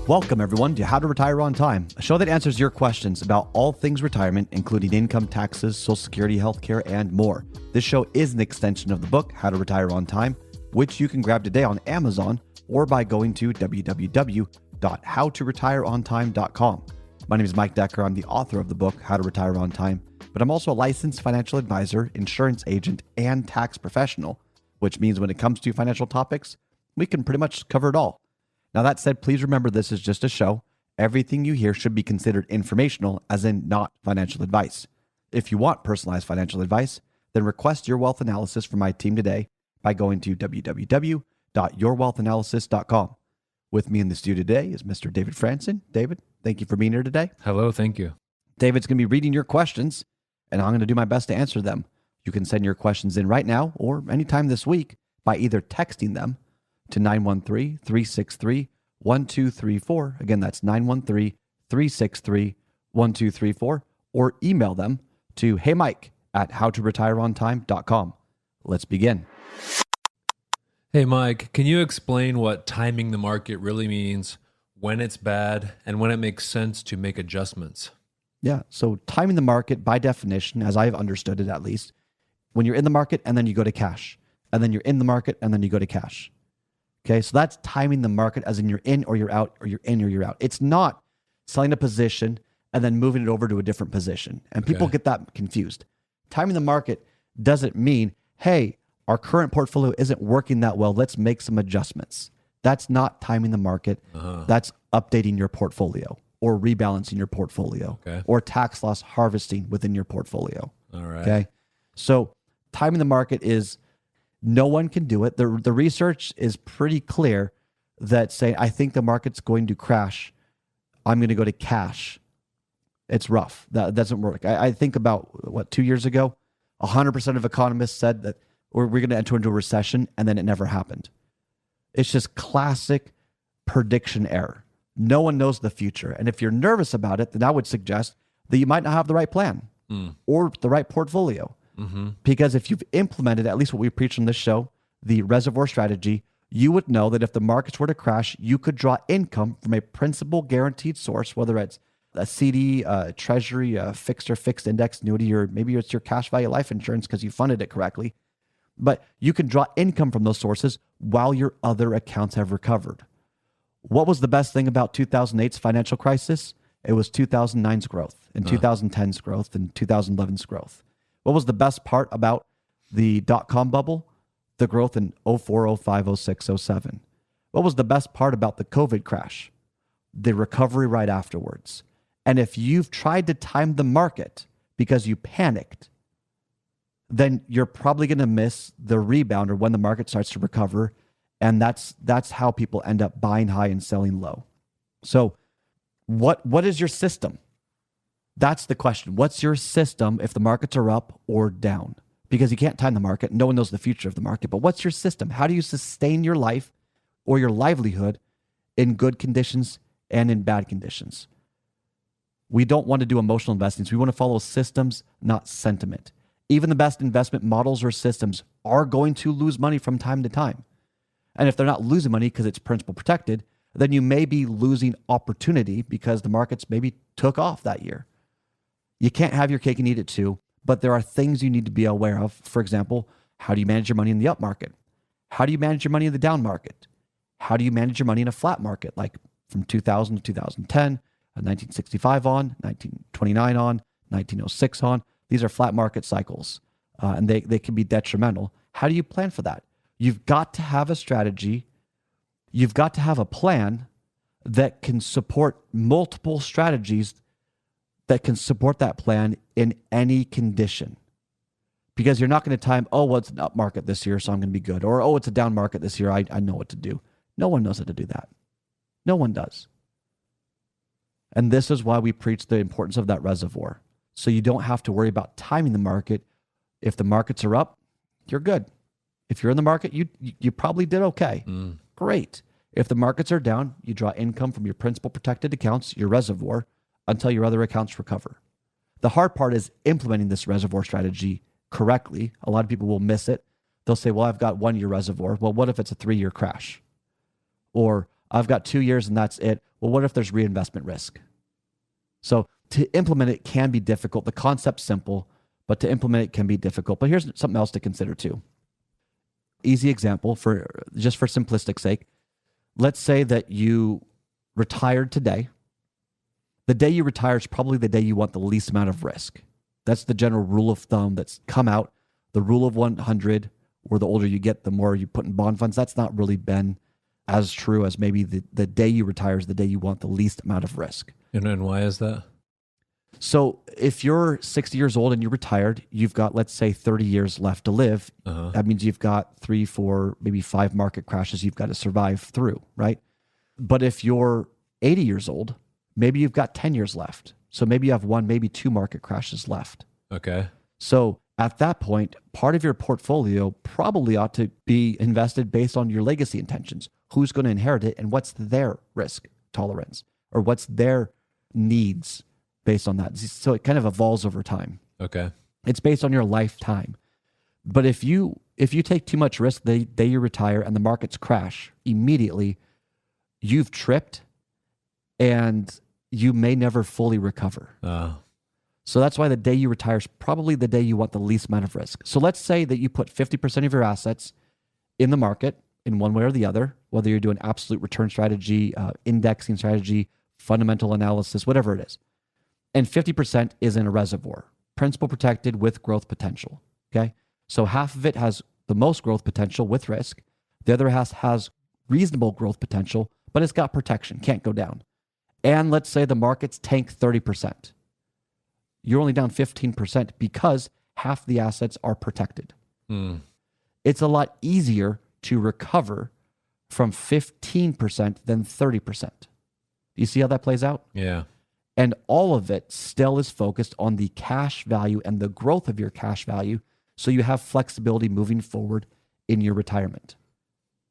Welcome, everyone, to How to Retire on Time, a show that answers your questions about all things retirement, including income, taxes, Social Security, healthcare, and more. This show is an extension of the book, How to Retire on Time, which you can grab today on Amazon or by going to www.howtoretireontime.com. My name is Mike Decker. I'm the author of the book, How to Retire on Time, but I'm also a licensed financial advisor, insurance agent, and tax professional, which means when it comes to financial topics, we can pretty much cover it all. Now, that said, please remember this is just a show. Everything you hear should be considered informational, as in not financial advice. If you want personalized financial advice, then request your wealth analysis from my team today by going to www.yourwealthanalysis.com. With me in the studio today is Mr. David Franson. David, thank you for being here today. Hello, thank you. David's going to be reading your questions, and I'm going to do my best to answer them. You can send your questions in right now or anytime this week by either texting them to 913-363-1234. Again, that's 913-363-1234. Or email them to heymike@howtoretireontime.com. Let's begin. Hey, Mike, can you explain what timing the market really means, when it's bad, and when it makes sense to make adjustments? Yeah, so timing the market, by definition, as I've understood it at least, when you're in the market and then you go to cash, and then you're in the market and then you go to cash. Okay, so that's timing the market as in you're in or you're out, or you're in or you're out. It's not selling a position and then moving it over to a different position. And people get that confused. Timing the market doesn't mean, hey, our current portfolio isn't working that well, let's make some adjustments. That's not timing the market. That's updating your portfolio or rebalancing your portfolio or tax loss harvesting within your portfolio. All right. Okay, so timing the market is, no one can do it. The research is pretty clear that saying, I think the market's going to crash, I'm going to go to cash. It's rough. That doesn't work. I think about, 2 years ago, 100% of economists said that we're going to enter into a recession, and then it never happened. It's just classic prediction error. No one knows the future. And if you're nervous about it, then I would suggest that you might not have the right plan or the right portfolio. Because if you've implemented, at least what we preach on this show, the reservoir strategy, you would know that if the markets were to crash, you could draw income from a principal guaranteed source, whether it's a CD, a treasury, a fixed or fixed index annuity, or maybe it's your cash value life insurance because you funded it correctly. But you can draw income from those sources while your other accounts have recovered. What was the best thing about 2008's financial crisis? It was 2009's growth, and 2010's growth, and 2011's growth. What was the best part about the dot-com bubble? The growth in 04, 05, 06, 07. What was the best part about the COVID crash? The recovery right afterwards. And if you've tried to time the market because you panicked, then you're probably going to miss the rebound or when the market starts to recover. And that's how people end up buying high and selling low. So what is your system? That's the question. What's your system if the markets are up or down? Because you can't time the market. No one knows the future of the market. But what's your system? How do you sustain your life or your livelihood in good conditions and in bad conditions? We don't want to do emotional investing. So we want to follow systems, not sentiment. Even the best investment models or systems are going to lose money from time to time. And if they're not losing money because it's principal protected, then you may be losing opportunity because the markets maybe took off that year. You can't have your cake and eat it too, but there are things you need to be aware of. For example, how do you manage your money in the up market? How do you manage your money in the down market? How do you manage your money in a flat market, like from 2000 to 2010, 1965 on, 1929 on, 1906 on? These are flat market cycles, and they can be detrimental. How do you plan for that? You've got to have a strategy. You've got to have a plan that can support multiple strategies that can support that plan in any condition. Because you're not going to time, it's an up market this year, so I'm going to be good. Or, it's a down market this year, I know what to do. No one knows how to do that. No one does. And this is why we preach the importance of that reservoir. So you don't have to worry about timing the market. If the markets are up, you're good. If you're in the market, you probably did okay. Great. If the markets are down, you draw income from your principal protected accounts, your reservoir, until your other accounts recover. The hard part is implementing this reservoir strategy correctly. A lot of people will miss it. They'll say, well, I've got 1 year reservoir. Well, what if it's a 3-year crash? Or I've got 2 years and that's it. Well, what if there's reinvestment risk? So to implement it can be difficult. The concept's simple, but to implement it can be difficult. But here's something else to consider too. Easy example for simplistic sake. Let's say that you retired today. The day you retire is probably the day you want the least amount of risk. That's the general rule of thumb that's come out. The rule of 100, where the older you get, the more you put in bond funds. That's not really been as true as maybe the day you retire is the day you want the least amount of risk. And why is that? So if you're 60 years old and you're retired, you've got, let's say, 30 years left to live. That means you've got 3, 4, maybe 5 market crashes you've got to survive through, right? But if you're 80 years old, maybe you've got 10 years left. So maybe you have 1, maybe 2 market crashes left. Okay. So at that point, part of your portfolio probably ought to be invested based on your legacy intentions. Who's going to inherit it and what's their risk tolerance or what's their needs based on that. So it kind of evolves over time. Okay. It's based on your lifetime. But if you take too much risk the day you retire and the markets crash, immediately you've tripped and you may never fully recover. So that's why the day you retire is probably the day you want the least amount of risk. So let's say that you put 50% of your assets in the market in one way or the other, whether you're doing absolute return strategy, indexing strategy, fundamental analysis, whatever it is. And 50% is in a reservoir, principal protected with growth potential. Okay. So half of it has the most growth potential with risk. The other half has reasonable growth potential, but it's got protection, can't go down. And let's say the markets tank 30%. You're only down 15% because half the assets are protected. It's a lot easier to recover from 15% than 30%. You see how that plays out? Yeah. And all of it still is focused on the cash value and the growth of your cash value. So you have flexibility moving forward in your retirement.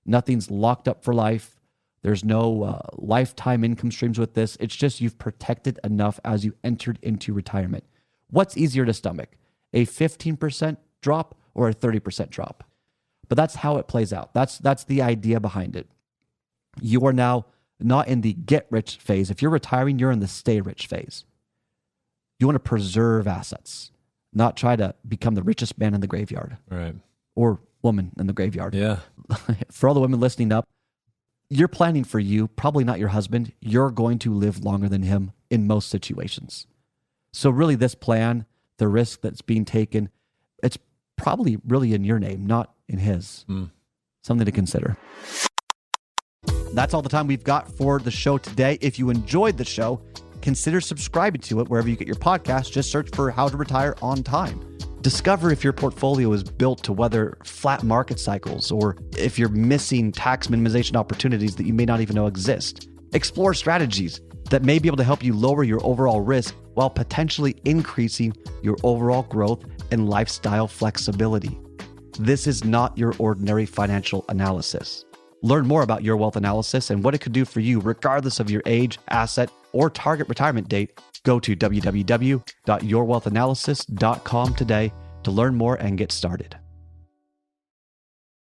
Nothing's locked up for life. There's no lifetime income streams with this. It's just you've protected enough as you entered into retirement. What's easier to stomach? A 15% drop or a 30% drop? But that's how it plays out. That's the idea behind it. You are now not in the get rich phase. If you're retiring, you're in the stay rich phase. You want to preserve assets, not try to become the richest man in the graveyard. Right. Or woman in the graveyard. Yeah. For all the women listening up, you're planning for you, probably not your husband. You're going to live longer than him in most situations. So really this plan, the risk that's being taken, it's probably really in your name, not in his. Something to consider. That's all the time we've got for the show today. If you enjoyed the show, consider subscribing to it wherever you get your podcast. Just search for How to Retire on Time. Discover if your portfolio is built to weather flat market cycles or if you're missing tax minimization opportunities that you may not even know exist. Explore strategies that may be able to help you lower your overall risk while potentially increasing your overall growth and lifestyle flexibility. This is not your ordinary financial analysis. Learn more about Your Wealth Analysis and what it could do for you regardless of your age, asset, or target retirement date. Go to www.yourwealthanalysis.com today to learn more and get started.